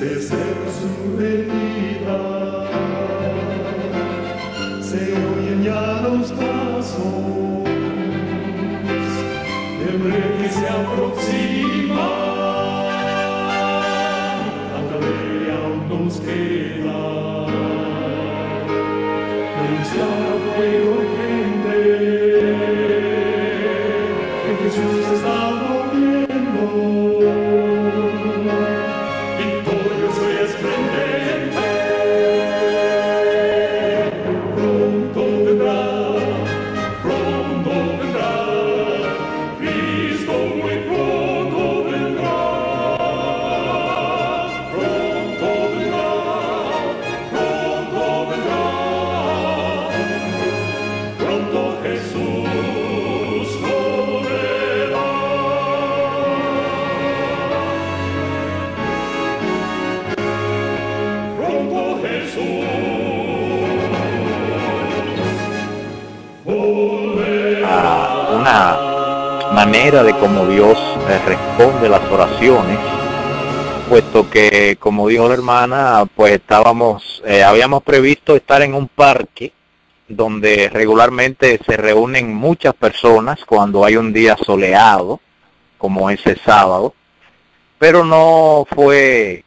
se cerra su herida, se oyen ya los pasos del rey que se aproxima, tanta ley aún nos queda, denunciar al pueblo gente que Jesús está volviendo. Victorioso y esplendente, pronto vendrá, Cristo muy pronto vendrá, pronto vendrá, pronto Jesús volverá. Pronto Jesús volverá. Una manera de cómo Dios responde las oraciones, puesto que, como dijo la hermana, pues habíamos previsto estar en un parque donde regularmente se reúnen muchas personas cuando hay un día soleado, como ese sábado, pero no fue,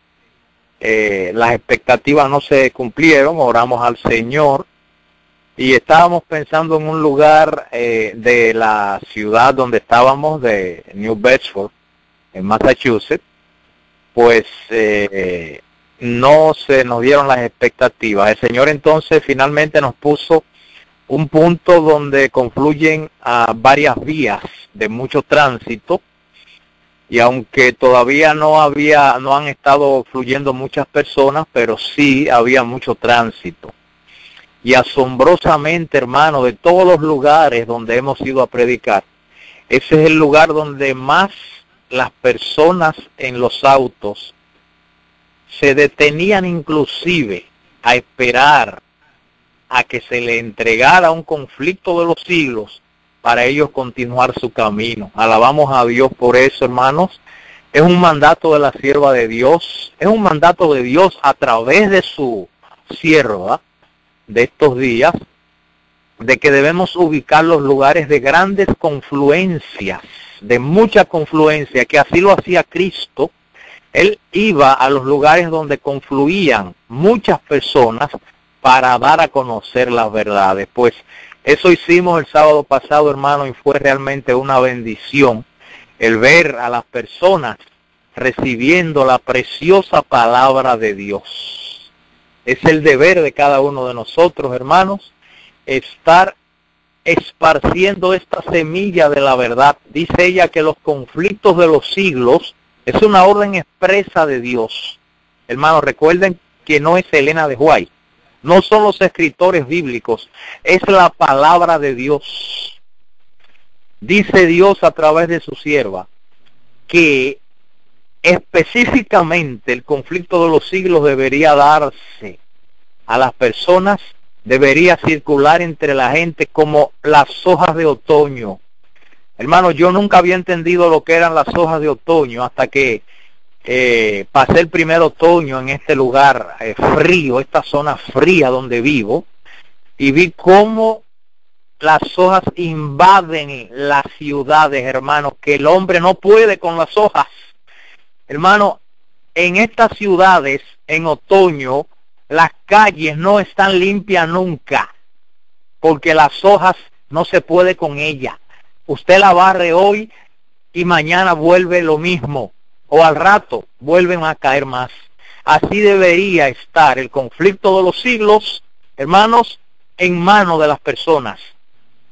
las expectativas no se cumplieron. Oramos al Señor y estábamos pensando en un lugar de la ciudad donde estábamos, de New Bedford, en Massachusetts. Pues no se nos dieron las expectativas. El Señor entonces finalmente nos puso un punto donde confluyen a varias vías de mucho tránsito, y aunque todavía no han estado fluyendo muchas personas, pero sí había mucho tránsito. Y asombrosamente, hermano, de todos los lugares donde hemos ido a predicar, ese es el lugar donde más las personas en los autos se detenían inclusive a esperar a que se le entregara un conflicto de los siglos para ellos continuar su camino. Alabamos a Dios por eso, hermanos. Es un mandato de la sierva de Dios, es un mandato de Dios a través de su sierva de estos días, de que debemos ubicar los lugares de grandes confluencias, de mucha confluencia, que así lo hacía Cristo. Él iba a los lugares donde confluían muchas personas para dar a conocer las verdades. Pues eso hicimos el sábado pasado, hermano, y fue realmente una bendición el ver a las personas recibiendo la preciosa palabra de Dios. Es el deber de cada uno de nosotros, hermanos, estar esparciendo esta semilla de la verdad. Dice ella que los conflictos de los siglos es una orden expresa de Dios. Hermanos, recuerden que no es Elena de White, no son los escritores bíblicos, es la palabra de Dios. Dice Dios a través de su sierva que específicamente el conflicto de los siglos debería darse a las personas, debería circular entre la gente como las hojas de otoño. Hermano, yo nunca había entendido lo que eran las hojas de otoño hasta que pasé el primer otoño en este lugar frío, esta zona fría donde vivo, y vi cómo las hojas invaden las ciudades, hermano, que el hombre no puede con las hojas. Hermano, en estas ciudades, en otoño, las calles no están limpias nunca, porque las hojas no se puede con ellas. Usted la barre hoy y mañana vuelve lo mismo, o al rato vuelven a caer más. Así debería estar el conflicto de los siglos, hermanos, en manos de las personas,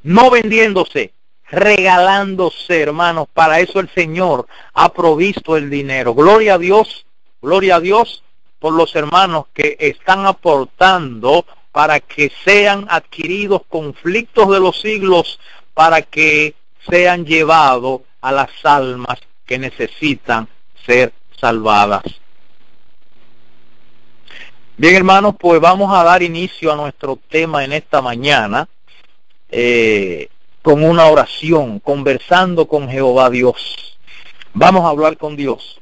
no vendiéndose, regalándose, hermanos. Para eso el Señor ha provisto el dinero. Gloria a Dios por los hermanos que están aportando para que sean adquiridos conflictos de los siglos, para que sean llevados a las almas que necesitan ser salvadas. Bien, hermanos, pues vamos a dar inicio a nuestro tema en esta mañana con una oración, conversando con Jehová Dios. Vamos a hablar con Dios.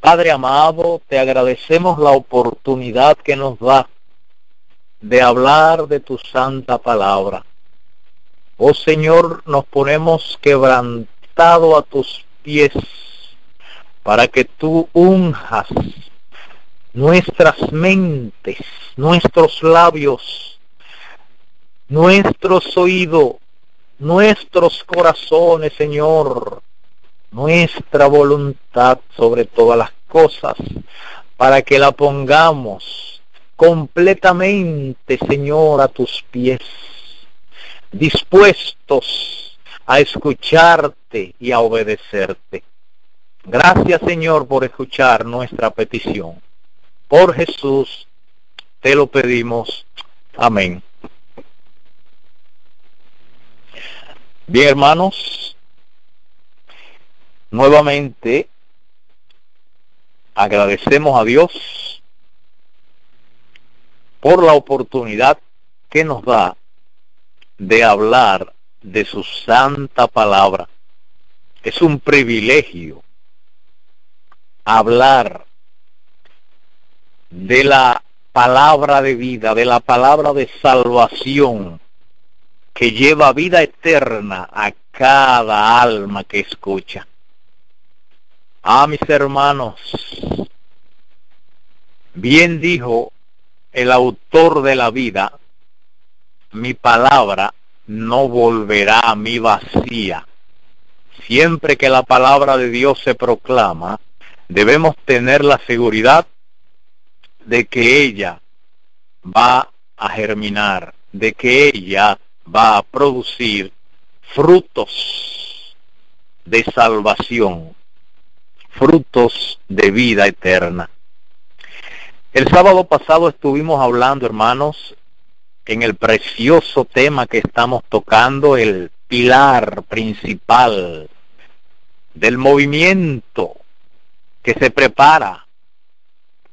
Padre amado, te agradecemos la oportunidad que nos da de hablar de tu santa palabra. Oh Señor, nos ponemos quebrantado a tus pies para que tú unjas nuestras mentes, nuestros labios, nuestros oídos, nuestros corazones, Señor, nuestra voluntad sobre todas las cosas, para que la pongamos completamente, Señor, a tus pies, dispuestos a escucharte y a obedecerte. Gracias, Señor, por escuchar nuestra petición. Por Jesús te lo pedimos. Amén. Bien, hermanos, nuevamente agradecemos a Dios por la oportunidad que nos da de hablar de su santa palabra. Es un privilegio hablar de la palabra de vida, de la palabra de salvación que lleva vida eterna a cada alma que escucha. Mis hermanos, bien dijo el autor de la vida: mi palabra no volverá a mí vacía. Siempre que la palabra de Dios se proclama, debemos tener la seguridad de que ella va a germinar, de que ella va a producir frutos de salvación, frutos de vida eterna. El sábado pasado estuvimos hablando, hermanos, en el precioso tema que estamos tocando, el pilar principal del movimiento que se prepara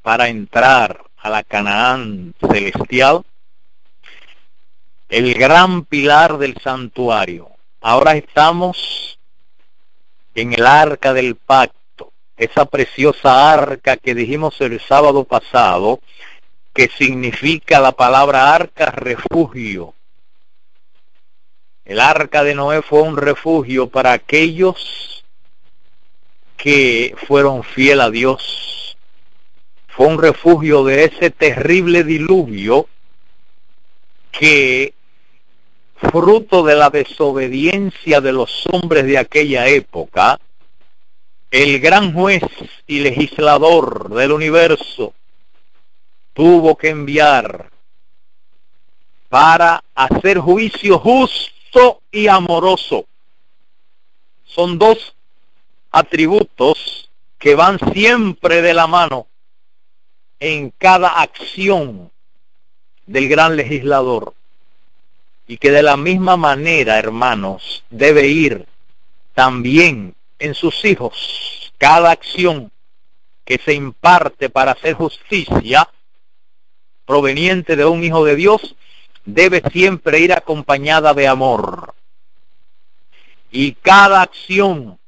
para entrar a la Canaán celestial, el gran pilar del santuario. Ahora estamos en el arca del pacto, esa preciosa arca que dijimos el sábado pasado, que significa la palabra arca, refugio. El arca de Noé fue un refugio para aquellos que fueron fieles a Dios. Fue un refugio de ese terrible diluvio que, fruto de la desobediencia de los hombres de aquella época, el gran juez y legislador del universo tuvo que enviar para hacer juicio justo y amoroso. Son dos atributos que van siempre de la mano en cada acción del gran legislador, y que de la misma manera, hermanos, debe ir también en sus hijos. Cada acción que se imparte para hacer justicia proveniente de un hijo de Dios debe siempre ir acompañada de amor, y cada acción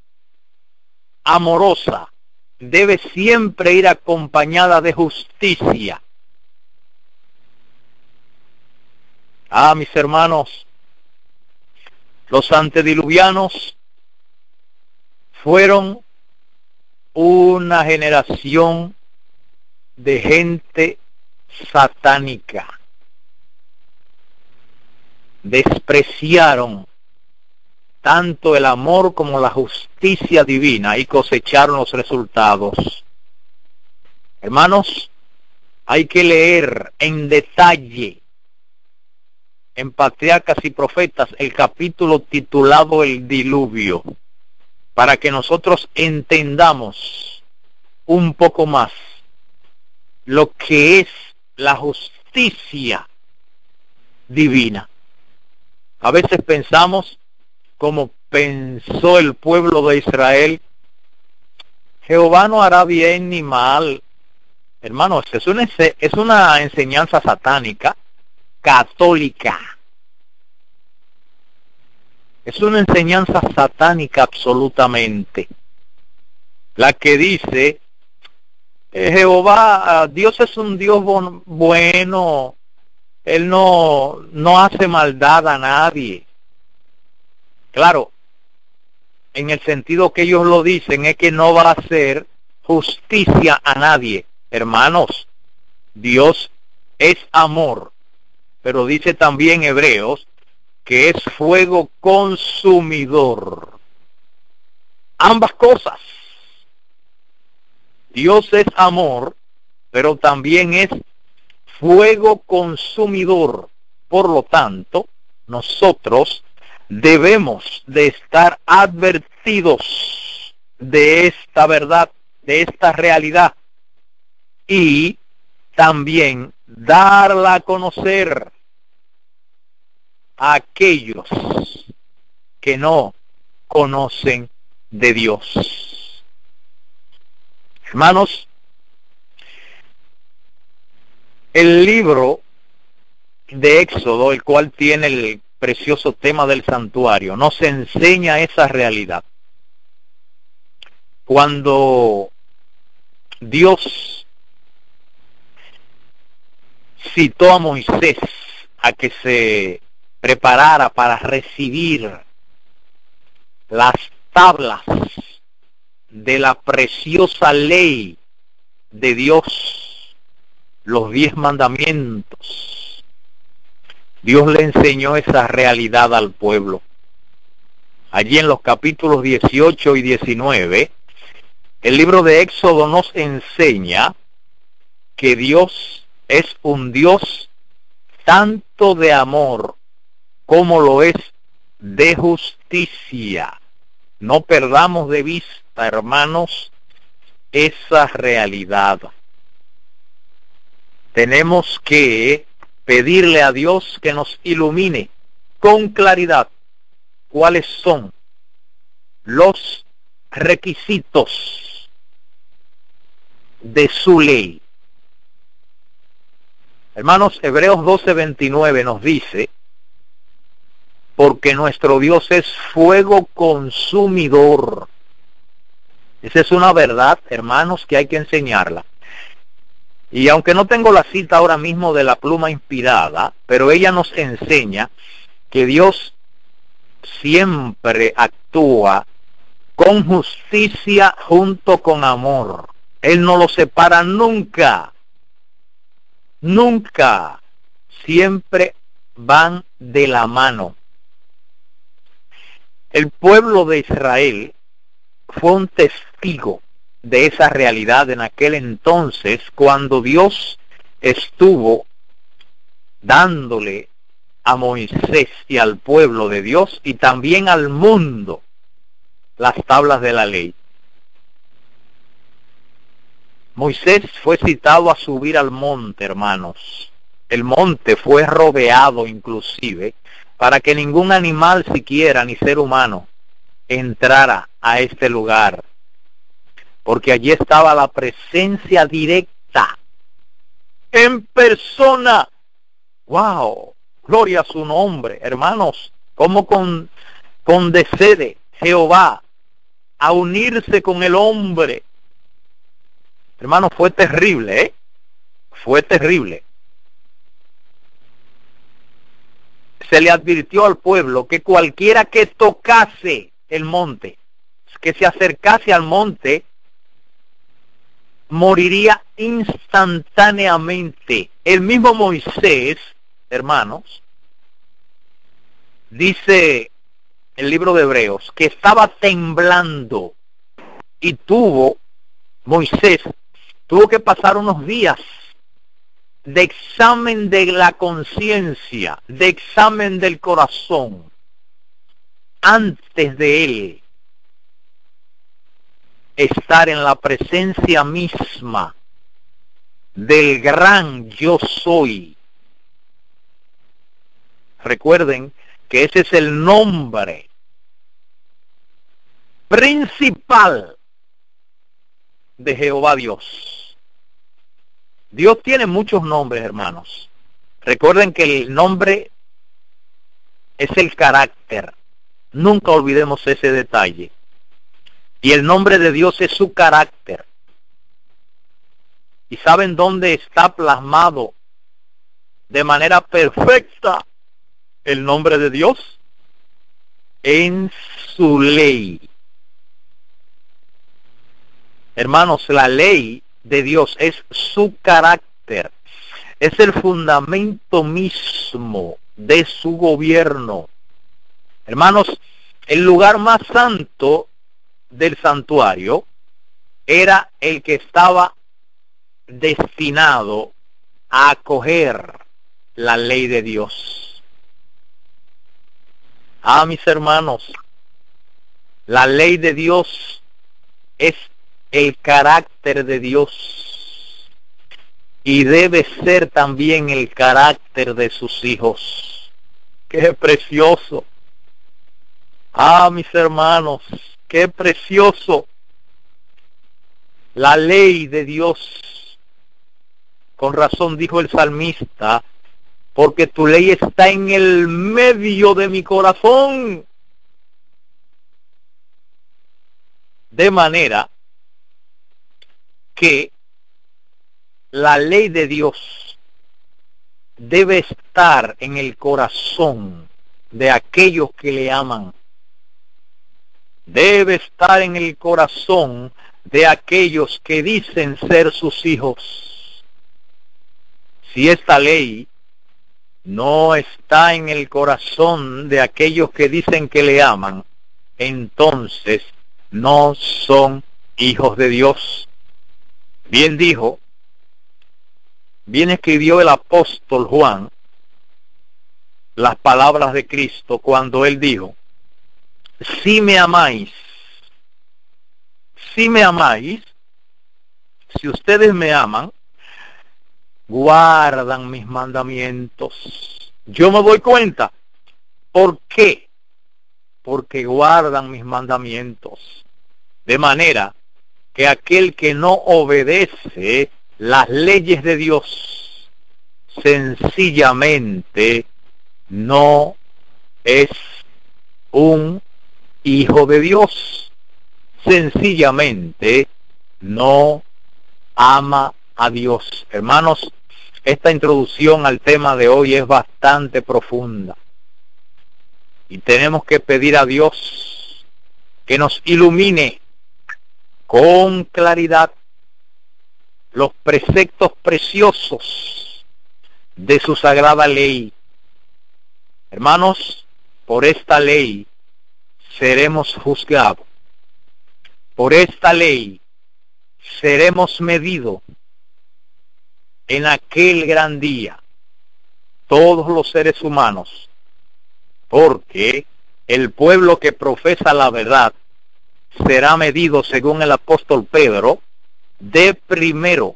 amorosa debe siempre ir acompañada de justicia. Mis hermanos, los antediluvianos fueron una generación de gente satánica. Despreciaron tanto el amor como la justicia divina y cosecharon los resultados. Hermanos, hay que leer en detalle en Patriarcas y Profetas el capítulo titulado El Diluvio, para que nosotros entendamos un poco más lo que es la justicia divina. A veces pensamos, como pensó el pueblo de Israel: Jehová no hará bien ni mal. Hermanos, es una enseñanza satánica, católica. Es una enseñanza satánica absolutamente, la que dice Jehová, Dios es un Dios bueno, Él no hace maldad a nadie. Claro, en el sentido que ellos lo dicen, es que no va a hacer justicia a nadie. Hermanos, Dios es amor, pero dice también Hebreos que es fuego consumidor. Ambas cosas. Dios es amor, pero también es fuego consumidor. Por lo tanto, nosotros debemos de estar advertidos de esta verdad, de esta realidad, y también darla a conocer a aquellos que no conocen de Dios. Hermanos, el libro de Éxodo, el cual tiene el precioso tema del santuario, nos enseña esa realidad. Cuando Dios citó a Moisés a que se preparara para recibir las tablas de la preciosa ley de Dios, los 10 mandamientos, Dios le enseñó esa realidad al pueblo. Allí en los capítulos 18 y 19, el libro de Éxodo nos enseña que Dios es un Dios tanto de amor como lo es de justicia. No perdamos de vista, hermanos, esa realidad. Tenemos que pedirle a Dios que nos ilumine con claridad cuáles son los requisitos de su ley. Hermanos, Hebreos 12:29 nos dice: porque nuestro Dios es fuego consumidor. Esa es una verdad, hermanos, que hay que enseñarla. Y aunque no tengo la cita ahora mismo de la pluma inspirada, pero ella nos enseña que Dios siempre actúa con justicia junto con amor. Él no lo separa nunca. Nunca. Siempre van de la mano. El pueblo de Israel fue un testigo de esa realidad en aquel entonces, cuando Dios estuvo dándole a Moisés y al pueblo de Dios y también al mundo las tablas de la ley. Moisés fue citado a subir al monte, hermanos. El monte fue rodeado inclusive para que ningún animal siquiera, ni ser humano, entrara a este lugar, porque allí estaba la presencia directa, en persona. ¡Wow! Gloria a su nombre, hermanos. Cómo condesciende Jehová a unirse con el hombre. Hermanos, fue terrible, ¿eh? Fue terrible. Se le advirtió al pueblo que cualquiera que tocase el monte, que se acercase al monte, moriría instantáneamente. El mismo Moisés, hermanos, dice el libro de Hebreos que estaba temblando y Moisés tuvo que pasar unos días de examen de la conciencia, de examen del corazón, antes de él estar en la presencia misma del gran yo soy. Recuerden que ese es el nombre principal de Jehová Dios. Dios tiene muchos nombres, hermanos. Recuerden que el nombre es el carácter. Nunca olvidemos ese detalle. Y el nombre de Dios es su carácter. ¿Y saben dónde está plasmado de manera perfecta el nombre de Dios? En su ley. Hermanos, la ley de Dios es su carácter, es el fundamento mismo de su gobierno. Hermanos, el lugar más santo del santuario era el que estaba destinado a acoger la ley de Dios. Mis hermanos, la ley de Dios es el carácter de Dios y debe ser también el carácter de sus hijos. ¡Qué precioso! Mis hermanos, qué precioso. La ley de Dios. Con razón dijo el salmista, porque tu ley está en el medio de mi corazón. De manera que la ley de Dios debe estar en el corazón de aquellos que le aman. Debe estar en el corazón de aquellos que dicen ser sus hijos. Si esta ley no está en el corazón de aquellos que dicen que le aman, entonces no son hijos de Dios. Bien escribió el apóstol Juan las palabras de Cristo cuando él dijo: si me amáis, si ustedes me aman, guardan mis mandamientos. Yo me doy cuenta. ¿Por qué? Porque guardan mis mandamientos. De manera que aquel que no obedece las leyes de Dios, sencillamente no es un hijo de Dios. Sencillamente no ama a Dios. Hermanos, esta introducción al tema de hoy es bastante profunda. Y tenemos que pedir a Dios que nos ilumine con claridad los preceptos preciosos de su sagrada ley. Hermanos, por esta ley seremos juzgados. Por esta ley seremos medidos en aquel gran día, todos los seres humanos, porque el pueblo que profesa la verdad será medido, según el apóstol Pedro, de primero,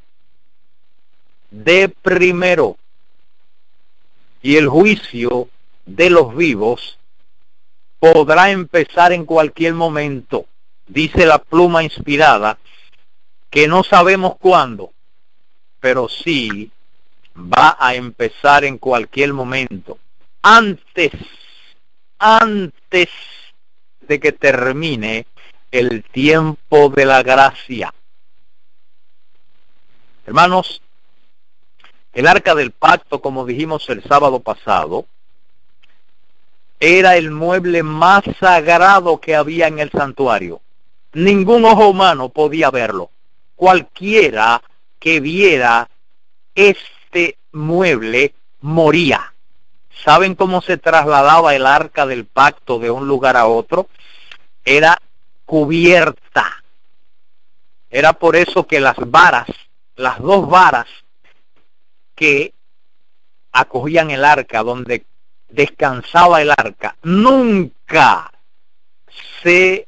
y el juicio de los vivos podrá empezar en cualquier momento. Dice la pluma inspirada que no sabemos cuándo, pero sí va a empezar en cualquier momento, antes de que termine el tiempo de la gracia. Hermanos, el arca del pacto, como dijimos el sábado pasado, era el mueble más sagrado que había en el santuario. Ningún ojo humano podía verlo. Cualquiera que viera este mueble moría. ¿Saben cómo se trasladaba el arca del pacto de un lugar a otro? Era cubierta. Era por eso que las dos varas que acogían el arca, donde descansaba el arca, nunca se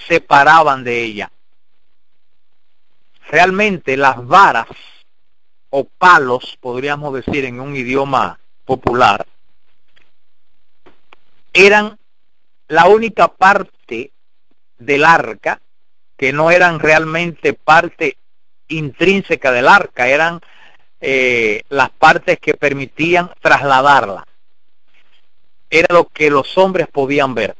separaban de ella. Realmente las varas o palos, podríamos decir en un idioma popular, eran la única parte del arca que no eran realmente parte intrínseca del arca, eran las partes que permitían trasladarla. Era lo que los hombres podían ver.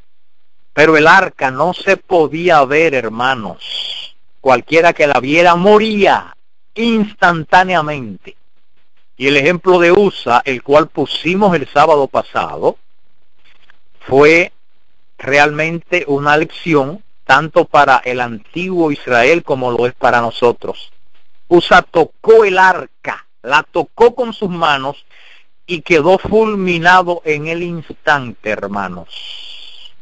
Pero el arca no se podía ver, hermanos. Cualquiera que la viera moría. instantáneamente. Y el ejemplo de Usa, el cual pusimos el sábado pasado, fue realmente una lección tanto para el antiguo Israel como lo es para nosotros. Usa tocó el arca, la tocó con sus manos y quedó fulminado en el instante, hermanos.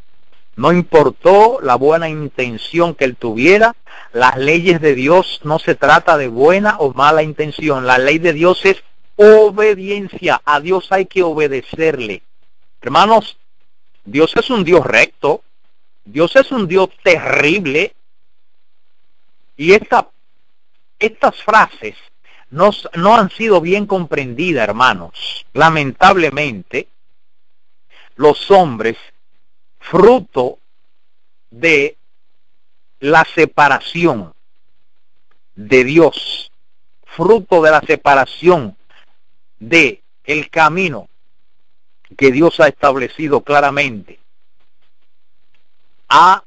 No importó la buena intención que él tuviera. Las leyes de Dios no se trata de buena o mala intención. La ley de Dios es obediencia. A Dios hay que obedecerle. Hermanos, Dios es un Dios recto. Dios es un Dios terrible. Y estas frases no han sido bien comprendidas, hermanos. Lamentablemente, los hombres, fruto de la separación de Dios, fruto de la separación de el camino que Dios ha establecido claramente, ha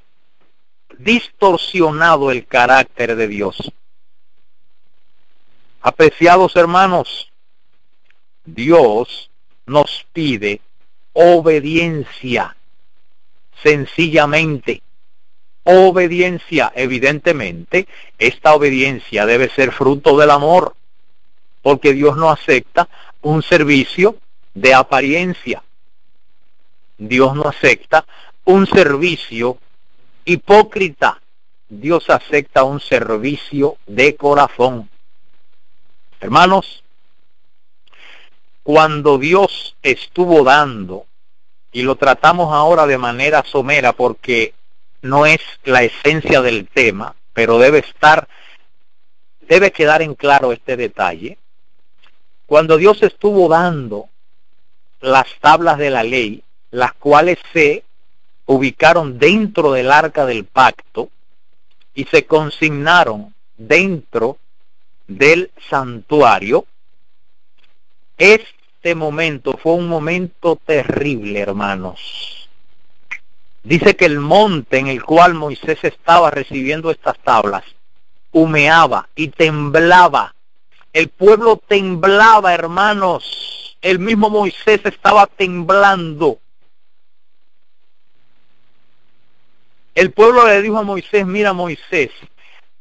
distorsionado el carácter de Dios. Apreciados hermanos, Dios nos pide obediencia, sencillamente obediencia. Evidentemente, esta obediencia debe ser fruto del amor, porque Dios no acepta un servicio de apariencia. Dios no acepta un servicio hipócrita. Dios acepta un servicio de corazón. Hermanos, cuando Dios estuvo dando, y lo tratamos ahora de manera somera porque no es la esencia del tema, pero debe quedar en claro este detalle. Cuando Dios estuvo dando las tablas de la ley, las cuales se ubicaron dentro del arca del pacto y se consignaron dentro del santuario, este momento fue un momento terrible, hermanos. Dice que el monte en el cual Moisés estaba recibiendo estas tablas humeaba y temblaba. El pueblo temblaba, hermanos. El mismo Moisés estaba temblando. El pueblo le dijo a Moisés: mira, Moisés,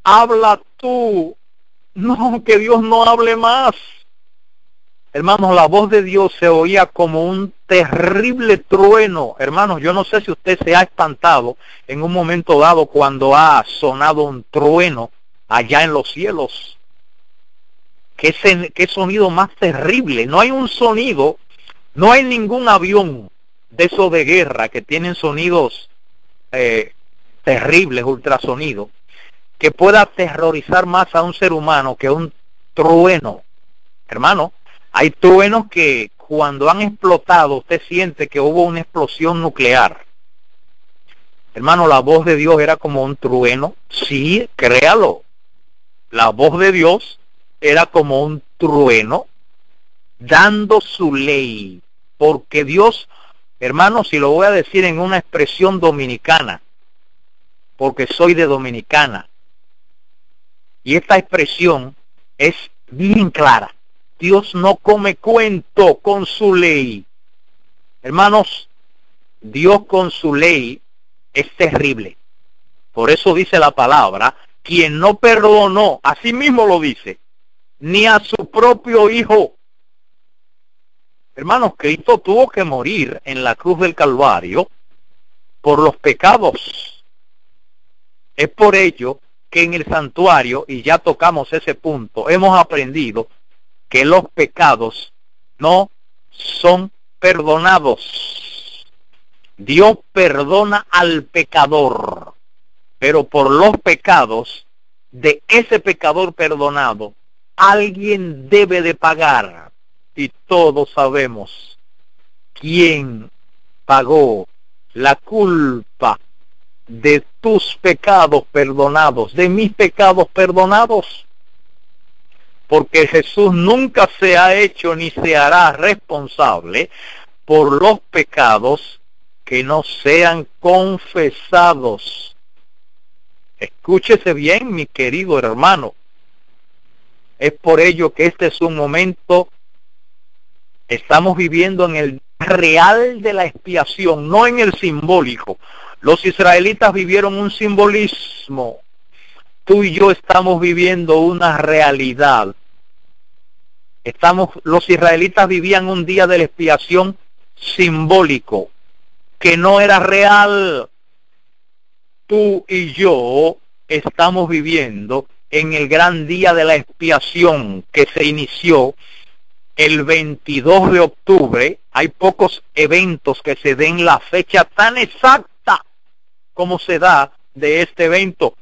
habla tú. No, que Dios no hable más. Hermanos, la voz de Dios se oía como un terrible trueno. Hermanos, yo no sé si usted se ha espantado en un momento dado cuando ha sonado un trueno allá en los cielos. ¿Qué sonido más terrible? No hay un sonido, no hay ningún avión de esos de guerra que tienen sonidos terribles, ultrasonidos, que pueda aterrorizar más a un ser humano que un trueno. Hermano, hay truenos que cuando han explotado usted siente que hubo una explosión nuclear. Hermano, la voz de Dios era como un trueno. Sí, créalo. La voz de Dios era como un trueno dando su ley. Porque Dios, hermano, si lo voy a decir en una expresión dominicana, porque soy de Dominicana, y esta expresión es bien clara. Dios no come cuento con su ley. Hermanos, Dios con su ley es terrible. Por eso dice la palabra, quien no perdonó, así mismo lo dice, ni a su propio hijo. Hermanos, Cristo tuvo que morir en la cruz del Calvario por los pecados. Es por ello que en el santuario, y ya tocamos ese punto, hemos aprendido que los pecados no son perdonados. Dios perdona al pecador, pero por los pecados de ese pecador perdonado, alguien debe de pagar. Y todos sabemos quién pagó la culpa de tus pecados perdonados, de mis pecados perdonados. Porque Jesús nunca se ha hecho ni se hará responsable por los pecados que no sean confesados. Escúchese bien, mi querido hermano. Es por ello que este es un momento, estamos viviendo en el real de la expiación, no en el simbólico. Los israelitas vivieron un simbolismo. Tú y yo estamos viviendo una realidad. Los israelitas vivían un día de la expiación simbólico, que no era real. Tú y yo estamos viviendo en el gran día de la expiación que se inició el 22 de octubre. Hay pocos eventos que se den la fecha tan exacta como se da de este evento.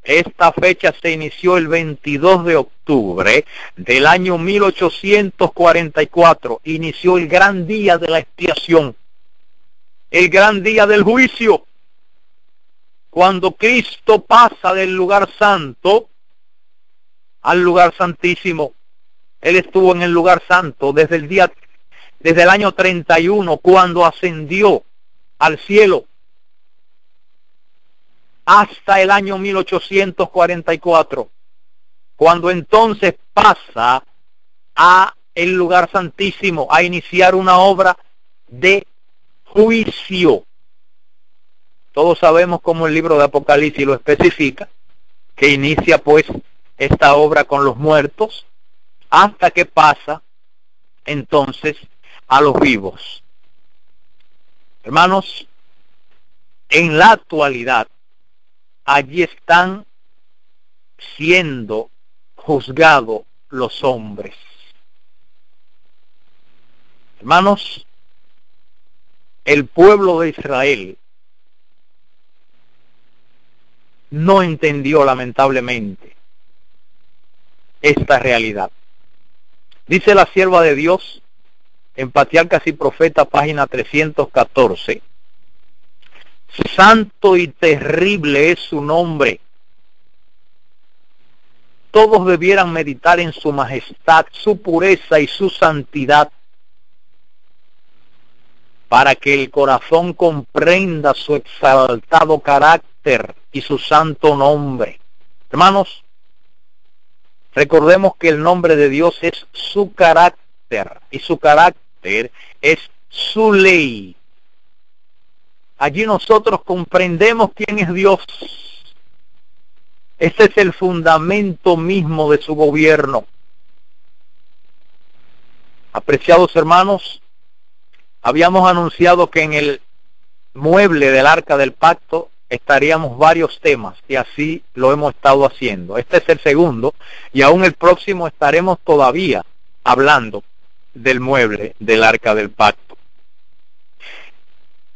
Esta fecha se inició el 22 de octubre del año 1844. Inició el gran día de la expiación, el gran día del juicio, cuando Cristo pasa del lugar santo al lugar santísimo. Él estuvo en el lugar santo desde el año 31, cuando ascendió al cielo, hasta el año 1844, cuando entonces pasa a el lugar santísimo a iniciar una obra de juicio. Todos sabemos cómo el libro de Apocalipsis lo especifica, que inicia pues esta obra con los muertos, hasta que pasa entonces a los vivos. Hermanos, en la actualidad, allí están siendo juzgados los hombres. Hermanos, el pueblo de Israel no entendió lamentablemente esta realidad. Dice la sierva de Dios en Patriarcas y Profetas, página 314. Santo y terrible es su nombre. Todos debieran meditar en su majestad, su pureza y su santidad, para que el corazón comprenda su exaltado carácter y su santo nombre. Hermanos, recordemos que el nombre de Dios es su carácter, y su carácter es su ley. Allí nosotros comprendemos quién es Dios. Este es el fundamento mismo de su gobierno. Apreciados hermanos, habíamos anunciado que en el mueble del Arca del Pacto estaríamos varios temas, y así lo hemos estado haciendo. Este es el segundo, y aún el próximo estaremos todavía hablando del mueble del Arca del Pacto.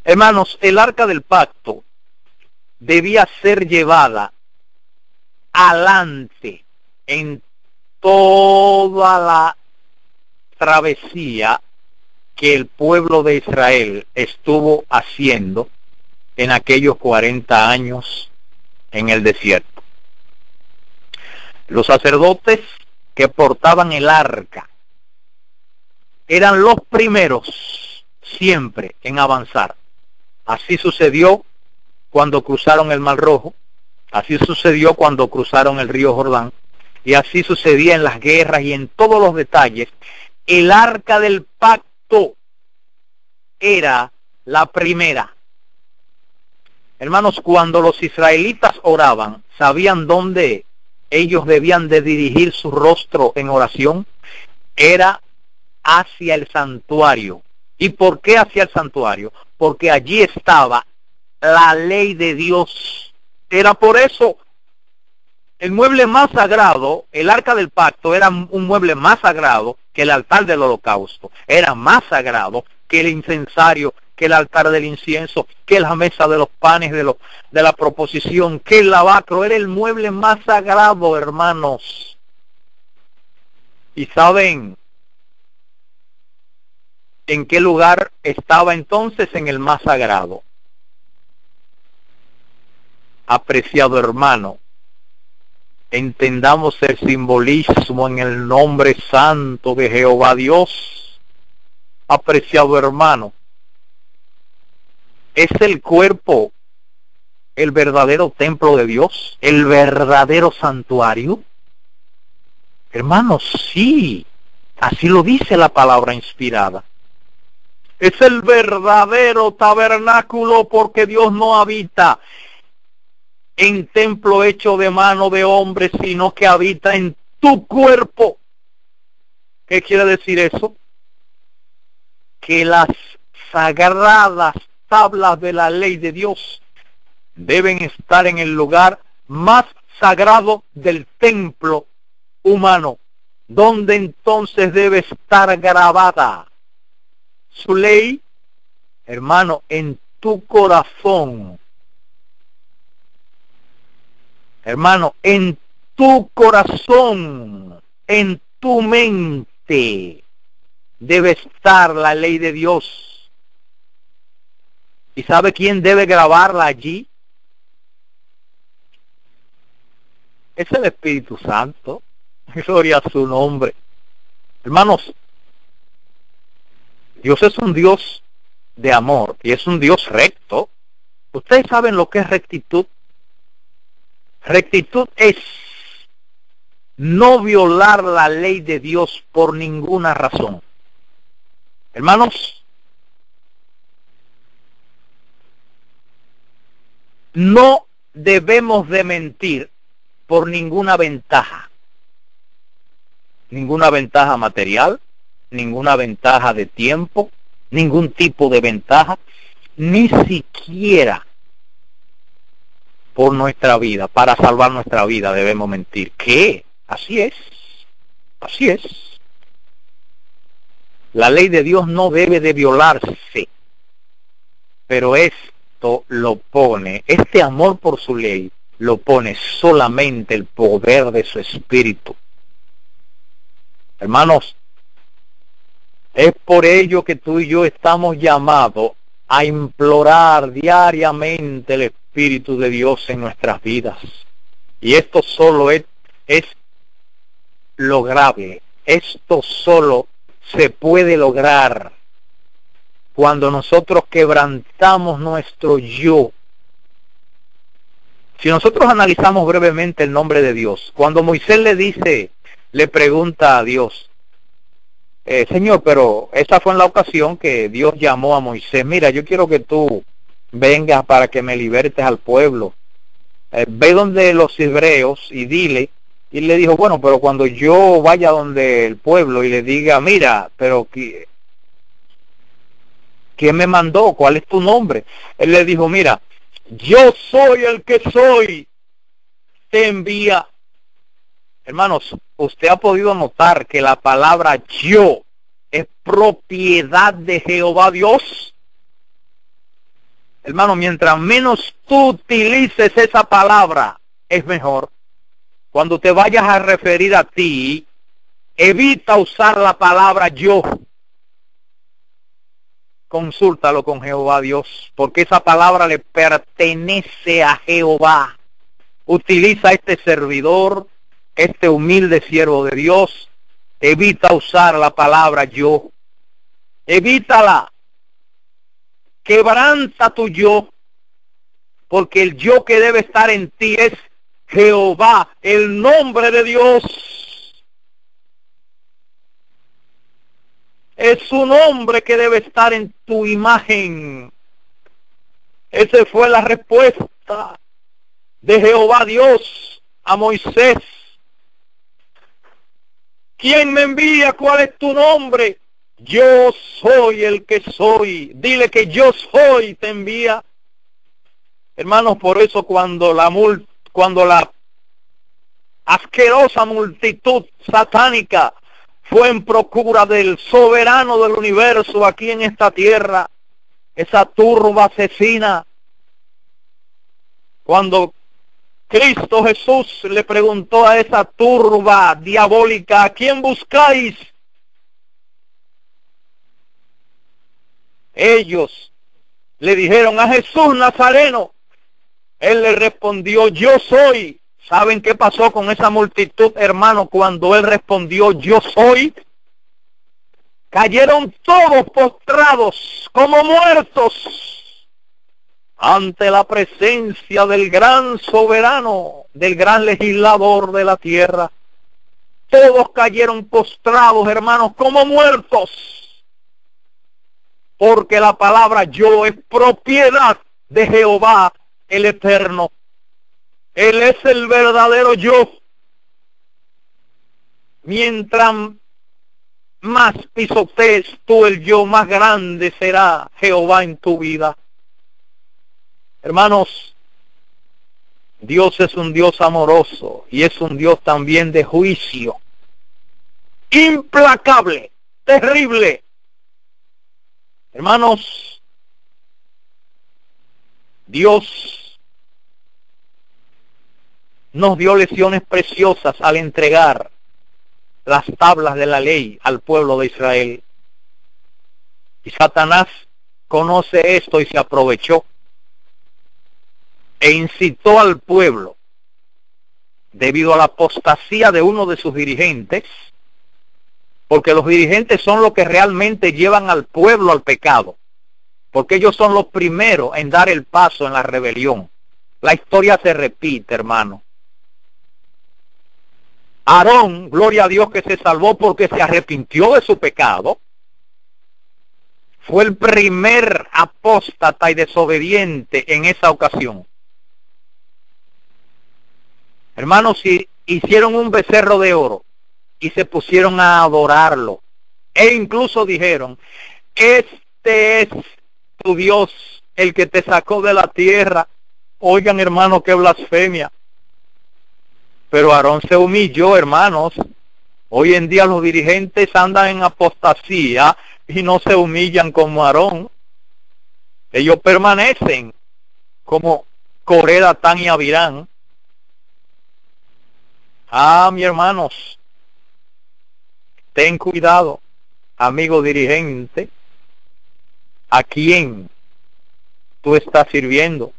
Hermanos, el Arca del Pacto debía ser llevada adelante en toda la travesía que el pueblo de Israel estuvo haciendo en aquellos 40 años en el desierto. Los sacerdotes que portaban el arca eran los primeros siempre en avanzar. Así sucedió cuando cruzaron el Mar Rojo, así sucedió cuando cruzaron el río Jordán, y así sucedía en las guerras y en todos los detalles. El Arca del Pacto era la primera. Hermanos, cuando los israelitas oraban, ¿sabían dónde ellos debían de dirigir su rostro en oración? Era hacia el santuario. ¿Y por qué hacia el santuario? Porque allí estaba la ley de Dios. Era por eso. El mueble más sagrado, el Arca del Pacto, era un mueble más sagrado que el altar del holocausto. Era más sagrado que el incensario, que el altar del incienso, que la mesa de los panes de la proposición, que el lavacro. Era el mueble más sagrado, hermanos. ¿Y saben en qué lugar estaba entonces? En el más sagrado. Apreciado hermano, entendamos el simbolismo en el nombre santo de Jehová Dios. Apreciado hermano, ¿es el cuerpo el verdadero templo de Dios? ¿El verdadero santuario? Hermanos, sí, así lo dice la palabra inspirada. Es el verdadero tabernáculo, porque Dios no habita en templo hecho de mano de hombre, sino que habita en tu cuerpo. ¿Qué quiere decir eso? Que las sagradas tablas de la ley de Dios deben estar en el lugar más sagrado del templo humano, donde entonces debe estar grabada su ley, hermano, en tu corazón. Hermano, en tu corazón, en tu mente debe estar la ley de Dios. ¿Y sabe quién debe grabarla allí? Es el Espíritu Santo. Gloria a su nombre. Hermanos, Dios es un Dios de amor y es un Dios recto. Ustedes saben lo que es rectitud. Rectitud es no violar la ley de Dios por ninguna razón. Hermanos, no debemos de mentir por ninguna ventaja. Ninguna ventaja material, ninguna ventaja de tiempo, ningún tipo de ventaja, ni siquiera por nuestra vida. Para salvar nuestra vida debemos mentir. ¿Qué? Así es. Así es. La ley de Dios no debe de violarse. Pero esto lo pone, este amor por su ley, lo pone solamente el poder de su Espíritu. Hermanos, es por ello que tú y yo estamos llamados a implorar diariamente el Espíritu de Dios en nuestras vidas. Y esto solo es lograble. Esto solo se puede lograr cuando nosotros quebrantamos nuestro yo. Si nosotros analizamos brevemente el nombre de Dios, cuando Moisés le pregunta a Dios, Señor, pero esa fue en la ocasión que Dios llamó a Moisés, mira, yo quiero que tú vengas para que me libertes al pueblo. Ve donde los hebreos y dile, y le dijo, bueno, pero cuando yo vaya donde el pueblo y le diga, mira, pero ¿quién me mandó? ¿Cuál es tu nombre? Él le dijo, mira, yo soy el que soy, te envía. Hermanos, usted ha podido notar que la palabra yo es propiedad de Jehová Dios. Hermano, mientras menos tú utilices esa palabra, es mejor. Cuando te vayas a referir a ti, evita usar la palabra yo. Consúltalo con Jehová Dios, porque esa palabra le pertenece a Jehová. Utiliza este servidor, este humilde siervo de Dios, evita usar la palabra yo. Evítala. Quebranta tu yo, porque el yo que debe estar en ti es Jehová, el nombre de Dios. Es su nombre que debe estar en tu imagen. Esa fue la respuesta de Jehová Dios a Moisés. ¿Quién me envía? ¿Cuál es tu nombre? Yo soy el que soy. Dile que yo soy, te envía. Hermanos, por eso cuando la asquerosa multitud satánica fue en procura del soberano del universo aquí en esta tierra, esa turba asesina, cuando Cristo Jesús le preguntó a esa turba diabólica, ¿a quién buscáis? Ellos le dijeron, a Jesús Nazareno. Él le respondió, yo soy. ¿Saben qué pasó con esa multitud, hermano, cuando él respondió, yo soy? Cayeron todos postrados como muertos ante la presencia del gran soberano, del gran legislador de la tierra. todos cayeron postrados, hermanos, como muertos. Porque la palabra yo es propiedad de Jehová el Eterno. Él es el verdadero yo. Mientras más pisotees tú el yo, más grande será Jehová en tu vida. Hermanos, Dios es un Dios amoroso y es un Dios también de juicio. Implacable, terrible. Hermanos, Dios nos dio lecciones preciosas al entregar las tablas de la ley al pueblo de Israel. Y Satanás conoce esto y se aprovechó e incitó al pueblo, debido a la apostasía de uno de sus dirigentes, porque los dirigentes son los que realmente llevan al pueblo al pecado, porque ellos son los primeros en dar el paso en la rebelión. La historia se repite, hermano. Aarón, gloria a Dios que se salvó porque se arrepintió de su pecado, fue el primer apóstata y desobediente en esa ocasión. Hermanos, si hicieron un becerro de oro y se pusieron a adorarlo, e incluso dijeron, este es tu Dios, el que te sacó de la tierra. Oigan, hermanos, qué blasfemia. Pero Aarón se humilló, hermanos. Hoy en día los dirigentes andan en apostasía y no se humillan como Aarón. Ellos permanecen como Coré, Datán y Abirán. Mi hermanos, ten cuidado, amigo dirigente, a quién tú estás sirviendo.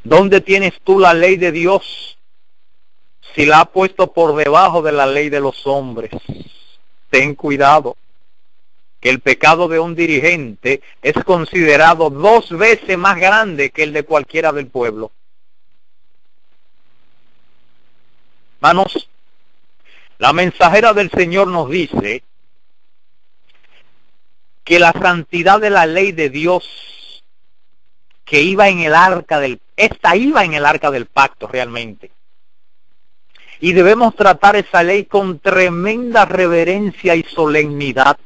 ¿Dónde tienes tú la ley de Dios? Si la ha puesto por debajo de la ley de los hombres. Ten cuidado, que el pecado de un dirigente es considerado 2 veces más grande que el de cualquiera del pueblo. Hermanos, la mensajera del Señor nos dice que la santidad de la ley de Dios que iba en el arca iba en el arca del pacto realmente. Y debemos tratar esa ley con tremenda reverencia y solemnidad.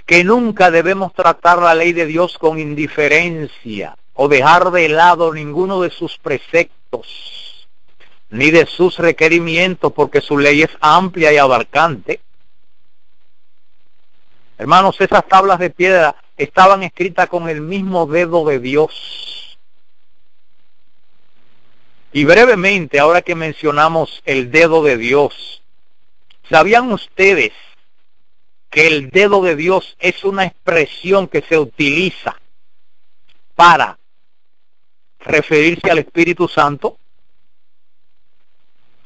Que nunca debemos tratar la ley de Dios con indiferencia o dejar de lado ninguno de sus preceptos ni de sus requerimientos, porque su ley es amplia y abarcante. Hermanos, esas tablas de piedra estaban escritas con el mismo dedo de Dios. Y brevemente, ahora que mencionamos el dedo de Dios, ¿sabían ustedes que el dedo de Dios es una expresión que se utiliza para referirse al Espíritu Santo?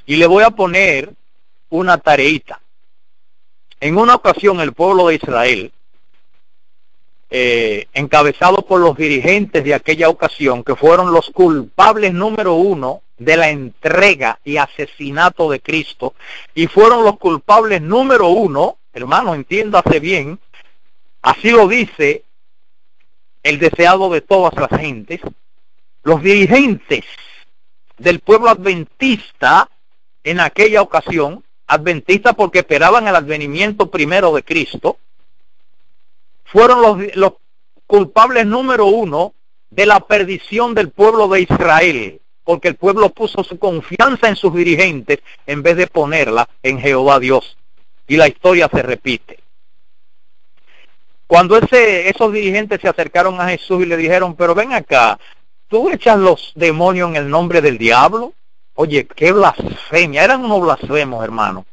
Y le voy a poner una tareita. En una ocasión el pueblo de Israel, encabezado por los dirigentes de aquella ocasión, que fueron los culpables número 1 de la entrega y asesinato de Cristo, y fueron los culpables número 1, hermano, entiéndase bien, así lo dice el deseado de todas las gentes, los dirigentes del pueblo adventista en aquella ocasión, adventista porque esperaban el advenimiento primero de Cristo, fueron los culpables número 1 de la perdición del pueblo de Israel, porque el pueblo puso su confianza en sus dirigentes en vez de ponerla en Jehová Dios. Y la historia se repite. Cuando esos dirigentes se acercaron a Jesús y le dijeron, pero ven acá, ¿tú echas los demonios en el nombre del diablo? Oye, qué blasfemia, eran unos blasfemos, hermano.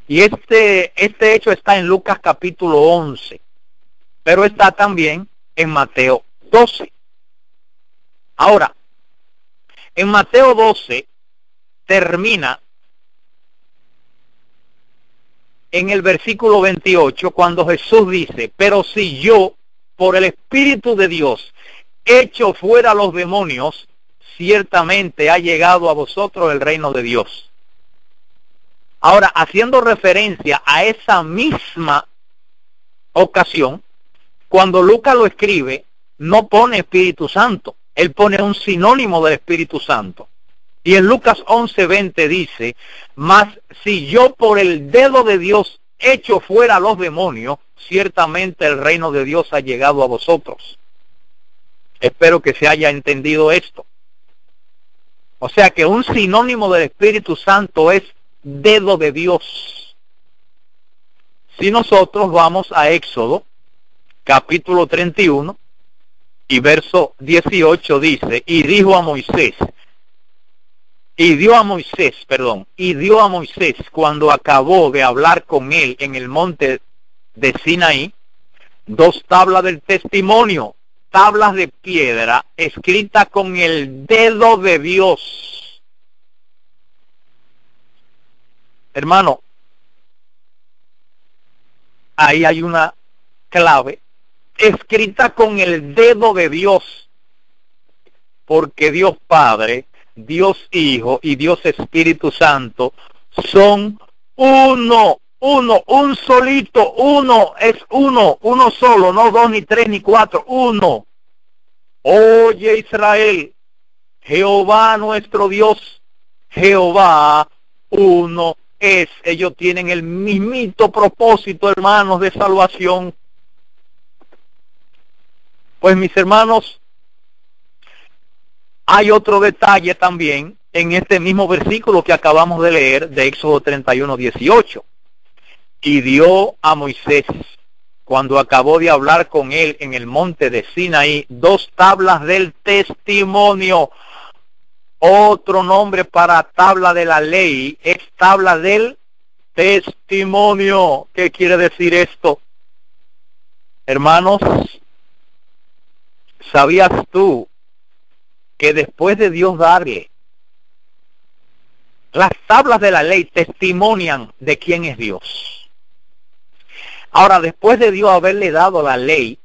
Y este hecho está en Lucas capítulo 11, pero está también en Mateo 12. Ahora, en Mateo 12 termina en el versículo 28 cuando Jesús dice, pero si yo, por el Espíritu de Dios, echo fuera los demonios, ciertamente ha llegado a vosotros el reino de Dios. Ahora, haciendo referencia a esa misma ocasión, cuando Lucas lo escribe, no pone Espíritu Santo, él pone un sinónimo del Espíritu Santo. Y en Lucas 11:20 dice, mas si yo por el dedo de Dios echo fuera a los demonios, ciertamente el reino de Dios ha llegado a vosotros. Espero que se haya entendido esto. O sea que un sinónimo del Espíritu Santo es dedo de Dios. Si nosotros vamos a Éxodo, capítulo 31, y verso 18 dice, y dio a Moisés cuando acabó de hablar con él en el monte de Sinaí, 2 tablas del testimonio, tablas de piedra, escritas con el dedo de Dios. Hermano, ahí hay una clave, escrita con el dedo de Dios, porque Dios Padre, Dios Hijo y Dios Espíritu Santo son uno, un solito, uno solo, no 2 ni 3 ni 4, uno. Oye Israel, Jehová nuestro Dios, Jehová uno es. Ellos tienen el mismito propósito, hermanos, de salvación. Pues mis hermanos, hay otro detalle también en este mismo versículo que acabamos de leer de Éxodo 31:18. Y dio a Moisés, cuando acabó de hablar con él en el monte de Sinaí, 2 tablas del testimonio. Otro nombre para tabla de la ley es tabla del testimonio. ¿Qué quiere decir esto? Hermanos, ¿sabías tú que después de Dios darle las tablas de la ley testimonian de quién es Dios? Ahora, después de Dios haberle dado la ley,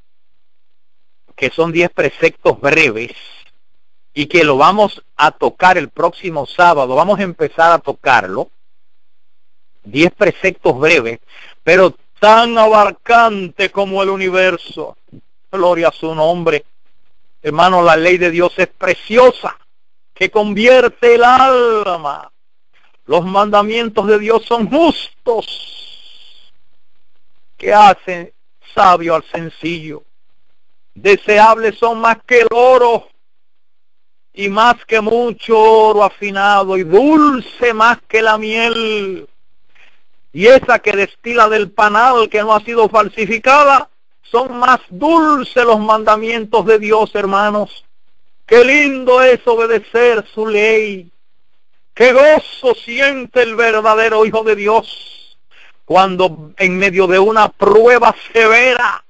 que son 10 preceptos breves, y que lo vamos a tocar el próximo sábado, vamos a empezar a tocarlo, 10 preceptos breves, pero tan abarcante como el universo. Gloria a su nombre. Hermano, la ley de Dios es preciosa, que convierte el alma. Los mandamientos de Dios son justos, que hacen sabio al sencillo. Deseables son más que el oro, y más que mucho oro afinado, y dulce más que la miel. Y esa que destila del panal que no ha sido falsificada, son más dulces los mandamientos de Dios, hermanos. Qué lindo es obedecer su ley. Qué gozo siente el verdadero Hijo de Dios cuando en medio de una prueba severa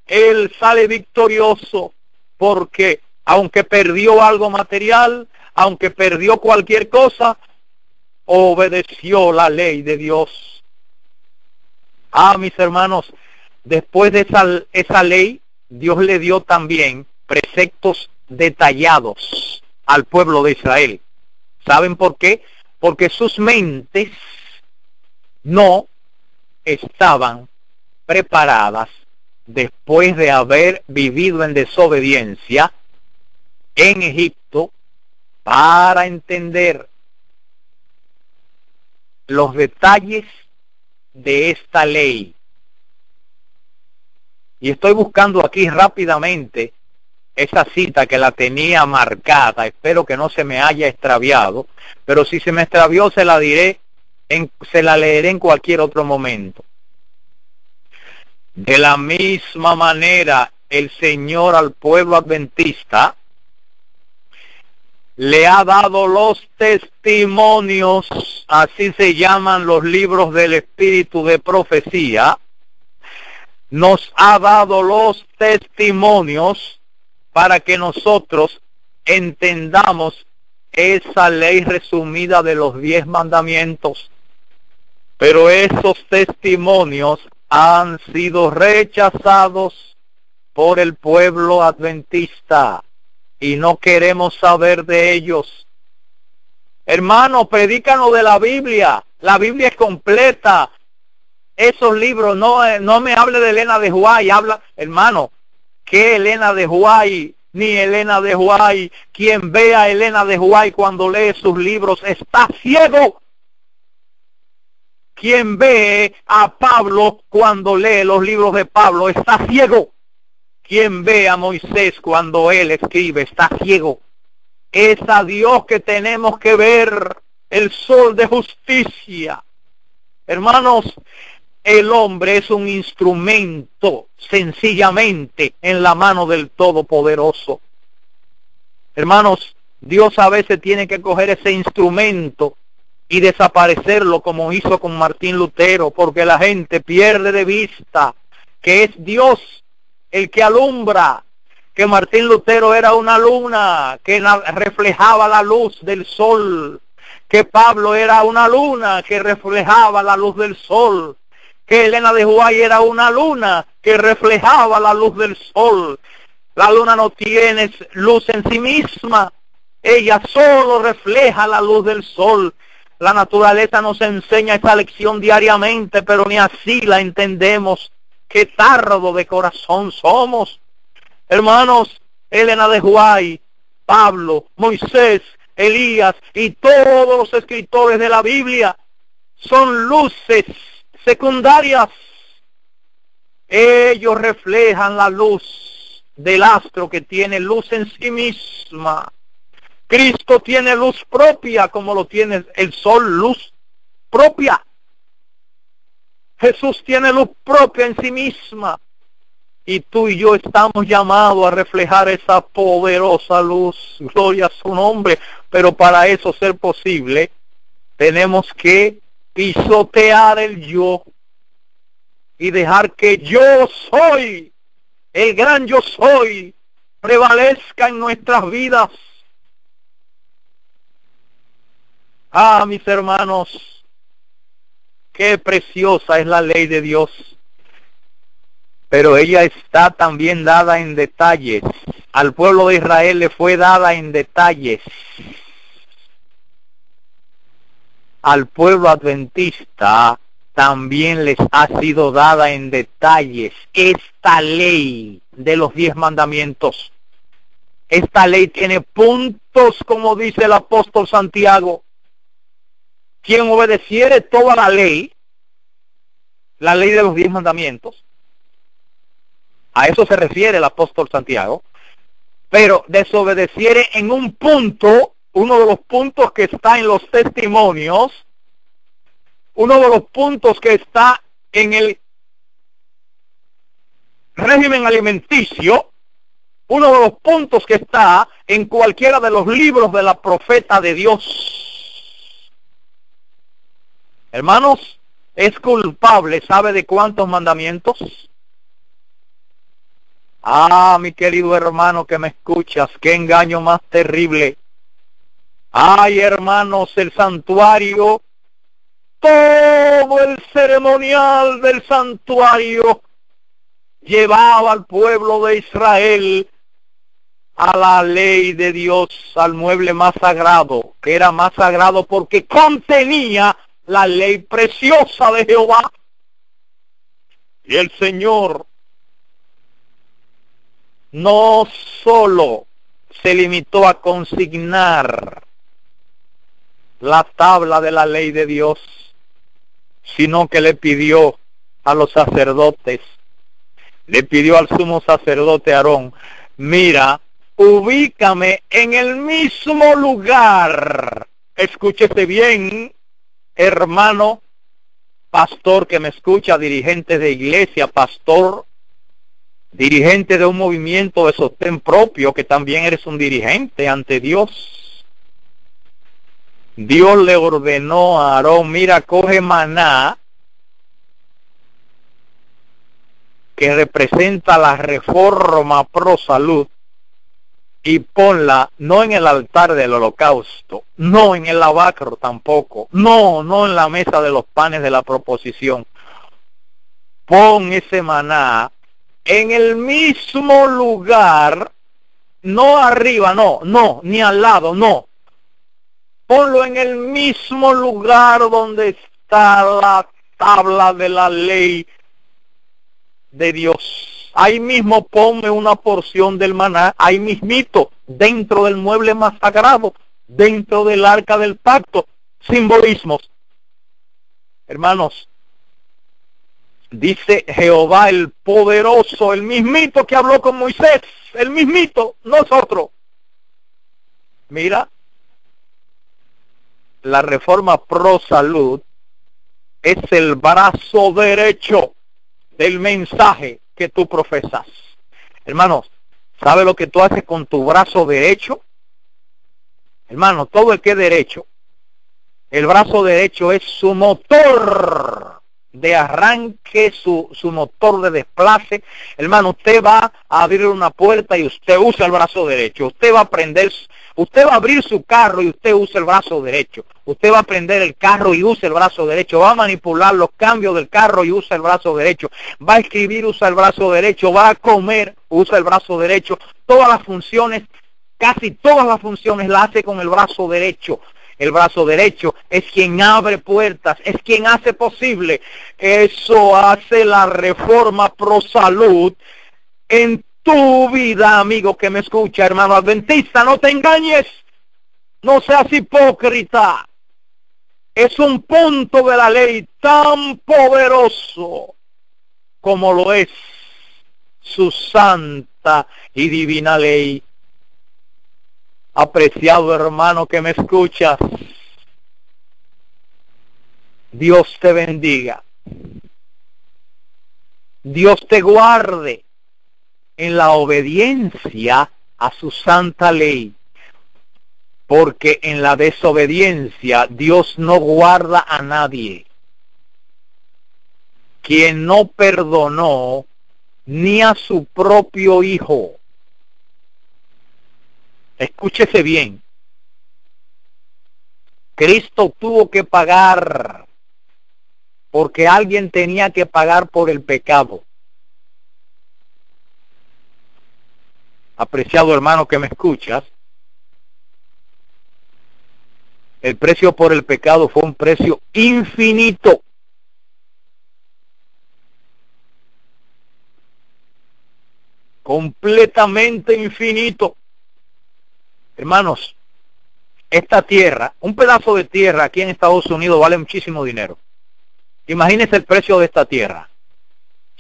él sale victorioso, porque aunque perdió algo material, aunque perdió cualquier cosa, obedeció la ley de Dios. Mis hermanos, después de esa ley, Dios le dio también preceptos detallados al pueblo de Israel. ¿Saben por qué? Porque sus mentes no estaban preparadas después de haber vivido en desobediencia en Egipto para entender los detalles de esta ley. Y estoy buscando aquí rápidamente esa cita que la tenía marcada. Espero que no se me haya extraviado, pero si se me extravió se la diré, se la leeré en cualquier otro momento. De la misma manera, el Señor al pueblo adventista le ha dado los testimonios, así se llaman los libros del espíritu de profecía. Nos ha dado los testimonios para que nosotros entendamos esa ley resumida de los 10 mandamientos. Pero esos testimonios han sido rechazados por el pueblo adventista. y no queremos saber de ellos. Hermano, predícanos de la Biblia. La Biblia es completa. Esos libros, no me hable de Elena de White, habla, hermano, ¿qué Elena de White? Ni Elena de White. Quien vea a Elena de White cuando lee sus libros está ciego. Quien ve a Pablo cuando lee los libros de Pablo está ciego. Quien ve a Moisés cuando él escribe está ciego. Es a Dios que tenemos que ver, el sol de justicia. Hermanos, el hombre es un instrumento sencillamente en la mano del Todopoderoso. Hermanos, Dios a veces tiene que coger ese instrumento y desaparecerlo como hizo con Martín Lutero, porque la gente pierde de vista que es Dios el que alumbra, que Martín Lutero era una luna que reflejaba la luz del sol, que Pablo era una luna que reflejaba la luz del sol, que Elena de White era una luna que reflejaba la luz del sol. La luna no tiene luz en sí misma, ella solo refleja la luz del sol. La naturaleza nos enseña esta lección diariamente, pero ni así la entendemos. Qué tardo de corazón somos. Hermanos, Elena de White, Pablo, Moisés, Elías y todos los escritores de la Biblia son luces secundarias. Ellos reflejan la luz del astro que tiene luz en sí misma. Cristo tiene luz propia como lo tiene el sol, luz propia. Jesús tiene luz propia en sí misma. Y tú y yo estamos llamados a reflejar esa poderosa luz. Gloria a su nombre. Pero para eso ser posible, tenemos que pisotear el yo y dejar que yo soy, el gran yo soy, prevalezca en nuestras vidas. Ah, mis hermanos, qué preciosa es la ley de Dios. Pero ella está también dada en detalles. Al pueblo de Israel le fue dada en detalles. Al pueblo adventista también les ha sido dada en detalles esta ley de los 10 mandamientos. Esta ley tiene puntos, como dice el apóstol Santiago. Quien obedeciere toda la ley de los 10 mandamientos, a eso se refiere el apóstol Santiago, pero desobedeciere en un punto, uno de los puntos que está en los testimonios, uno de los puntos que está en el régimen alimenticio, uno de los puntos que está en cualquiera de los libros de la profeta de Dios. Hermanos, ¿es culpable? ¿Sabe de cuántos mandamientos? Ah, mi querido hermano que me escuchas, qué engaño más terrible. Ay, hermanos, el santuario, todo el ceremonial del santuario llevaba al pueblo de Israel a la ley de Dios, al mueble más sagrado, que era más sagrado porque contenía la ley preciosa de Jehová. Y el Señor no solo se limitó a consignar la tabla de la ley de Dios, sino que le pidió a los sacerdotes, le pidió al sumo sacerdote Aarón, mira, ubícame en el mismo lugar. Escúchese bien, hermano, pastor que me escucha, dirigente de iglesia, pastor, dirigente de un movimiento de sostén propio, que también eres un dirigente ante Dios. Dios le ordenó a Aarón, mira, coge maná, que representa la reforma pro salud, y ponla no en el altar del holocausto, no en el lavacro tampoco, no en la mesa de los panes de la proposición. Pon ese maná en el mismo lugar no arriba, no, ni al lado, no. Ponlo en el mismo lugar donde está la tabla de la ley de Dios. Ahí mismo ponme una porción del maná, ahí mismito, dentro del mueble más sagrado, dentro del arca del pacto. Simbolismos. Hermanos, dice Jehová el poderoso, el mismito que habló con Moisés, el mismito, nosotros. Mira, la Reforma Pro Salud es el brazo derecho del mensaje que tú profesas. Hermanos, ¿sabe lo que tú haces con tu brazo derecho? Hermano, todo el que es derecho, el brazo derecho es su motor de arranque, su motor de desplace. Hermano, usted va a abrir una puerta y usted usa el brazo derecho. Usted va a prender, usted va a abrir su carro y usted usa el brazo derecho. Usted va a prender el carro y usa el brazo derecho. Va a manipular los cambios del carro y usa el brazo derecho. Va a escribir, usa el brazo derecho. Va a comer, usa el brazo derecho. Todas las funciones, casi todas las funciones las hace con el brazo derecho. El brazo derecho es quien abre puertas, es quien hace posible. Eso hace la Reforma Pro Salud en tu vida, amigo que me escucha, hermano adventista. No te engañes, no seas hipócrita. Es un punto de la ley tan poderoso como lo es su santa y divina ley. Apreciado hermano que me escuchas, Dios te bendiga. Dios te guarde en la obediencia a su santa ley. Porque en la desobediencia Dios no guarda a nadie. Quien no perdonó ni a su propio hijo. Escúchese bien. Cristo tuvo que pagar porque alguien tenía que pagar por el pecado. Apreciado hermano que me escuchas, el precio por el pecado fue un precio infinito. Completamente infinito. Hermanos, esta tierra, un pedazo de tierra aquí en Estados Unidos vale muchísimo dinero. Imagínense el precio de esta tierra,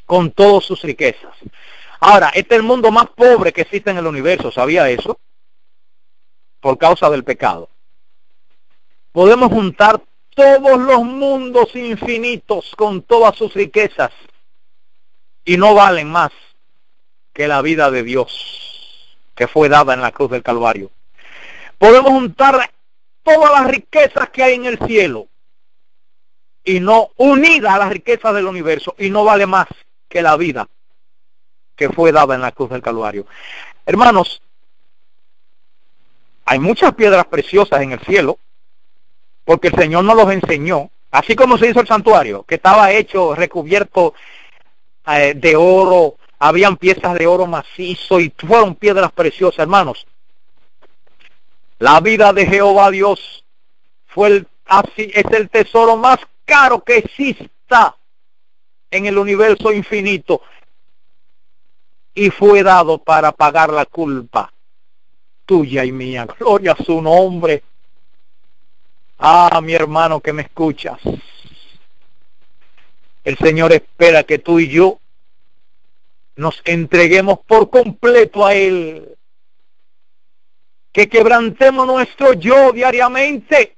con todas sus riquezas. Ahora, este es el mundo más pobre que existe en el universo, ¿sabía eso? Por causa del pecado. Podemos juntar todos los mundos infinitos con todas sus riquezas y no valen más que la vida de Dios que fue dada en la cruz del Calvario. Podemos juntar todas las riquezas que hay en el cielo y no unidas a las riquezas del universo y no vale más que la vida que fue dada en la cruz del Calvario. Hermanos, hay muchas piedras preciosas en el cielo porque el Señor nos los enseñó, así como se hizo el santuario, que estaba hecho, recubierto de oro, habían piezas de oro macizo y fueron piedras preciosas, hermanos. La vida de Jehová Dios es el tesoro más caro que exista en el universo infinito y fue dado para pagar la culpa tuya y mía. Gloria a su nombre. Ah, mi hermano que me escuchas, el Señor espera que tú y yo nos entreguemos por completo a Él. Que quebrantemos nuestro yo diariamente.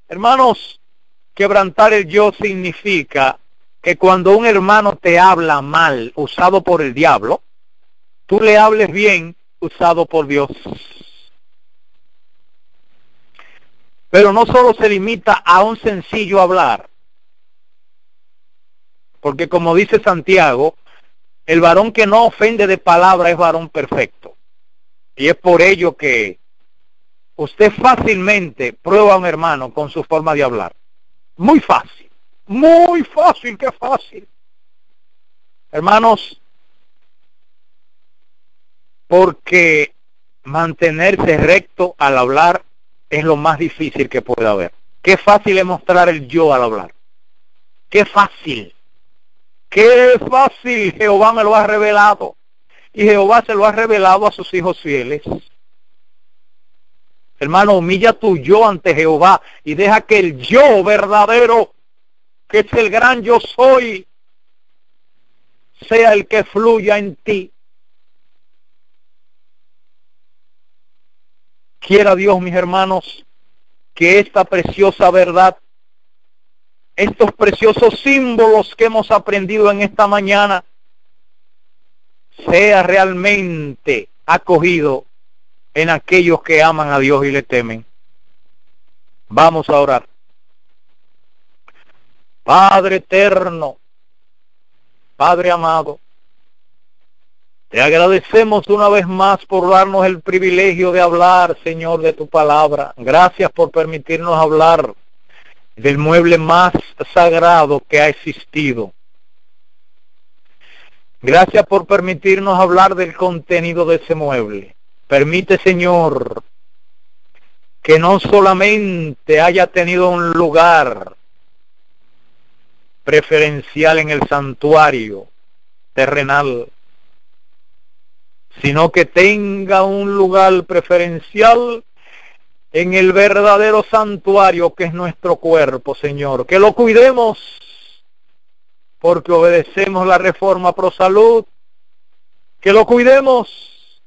Hermanos, quebrantar el yo significa que cuando un hermano te habla mal, usado por el diablo, tú le hables bien, usado por Dios. Pero no solo se limita a un sencillo hablar. Porque como dice Santiago, el varón que no ofende de palabra es varón perfecto. Y es por ello que usted fácilmente prueba a un hermano con su forma de hablar. Muy fácil, qué fácil. Hermanos, porque mantenerse recto al hablar es lo más difícil que puede haber. Qué fácil es mostrar el yo al hablar. Qué fácil. Qué fácil. Jehová me lo ha revelado. Y Jehová se lo ha revelado a sus hijos fieles. Hermano, humilla tu yo ante Jehová y deja que el yo verdadero, que es el gran yo soy, sea el que fluya en ti. Quiera Dios, mis hermanos, que esta preciosa verdad, estos preciosos símbolos que hemos aprendido en esta mañana, sea realmente acogido en aquellos que aman a Dios y le temen. Vamos a orar. Padre eterno, Padre amado, te agradecemos una vez más por darnos el privilegio de hablar, Señor, de tu palabra. Gracias por permitirnos hablar del mueble más sagrado que ha existido. Gracias por permitirnos hablar del contenido de ese mueble. Permite, Señor, que no solamente haya tenido un lugar preferencial en el santuario terrenal, sino que tenga un lugar preferencial en el verdadero santuario que es nuestro cuerpo, Señor. Que lo cuidemos porque obedecemos la reforma pro salud. Que lo cuidemos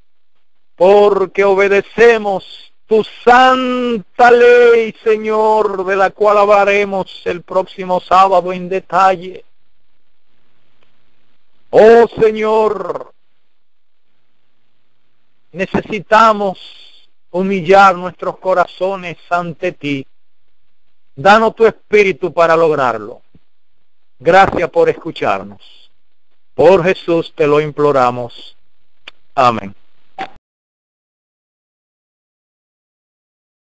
porque obedecemos tu santa ley, Señor, de la cual hablaremos el próximo sábado en detalle. Oh Señor, necesitamos humillar nuestros corazones ante ti. Danos tu espíritu para lograrlo. Gracias por escucharnos. Por Jesús te lo imploramos. Amén.